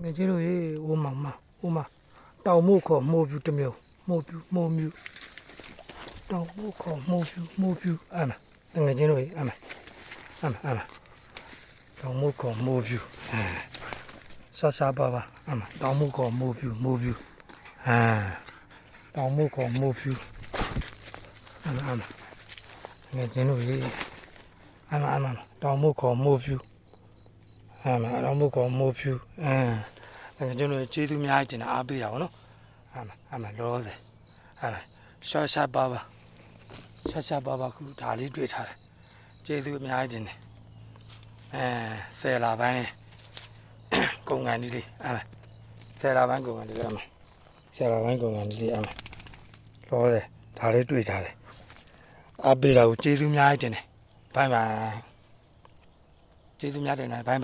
ငယ်ချင်းတို့ရေဟိုမှာတောင်မို့ခေါ်မိုးပြူတစ်မျိုးမိုးမြူတောင်မို့ခေါ်မိုးပြူအဲ့မှာငယ်ချင်းတို့ရေအဲ့မှာတောင်မို့ခေါ်မိုးပြူဆာပါအဲ့မှာတောင်မို့ခေါ်မိုးပြူတောင်မို့ခေါ်မိုးပြူအဲ့မှာငယ်ချင်းတို့ရေအဲ့မှာတောင်မို့ခေါ်မိုးပြူအဲ့မှာတောင်မို့ခေါ်မိုးပြူငယ်ချင်းတို့ကျေးဇူးများတင်တာအားပေးတာဗောနော်အဲ့မှာလောတယ်အဲ့မှာရှာပါခုဒါလေးတွေ့ထားတယ်ကျေးဇူးအများကြီးတင်တယ်ဆယ်လာပိုင်းကုန်ကန်လေးအဲ့မှာဆယ်လာပိုင်းကုန်ကန်လေးအဲ့မှာဆယ်လာပိုင်းကုန်ကန်လေးအဲ့မှာလောတယ်ဒါလေးတွေ့ထားတယ်အားပေးတာကိုကျေးဇူးများကြီးတင်တယ်ဘိုင်ကျေးဇူးများတင်တယ်ဘိုင်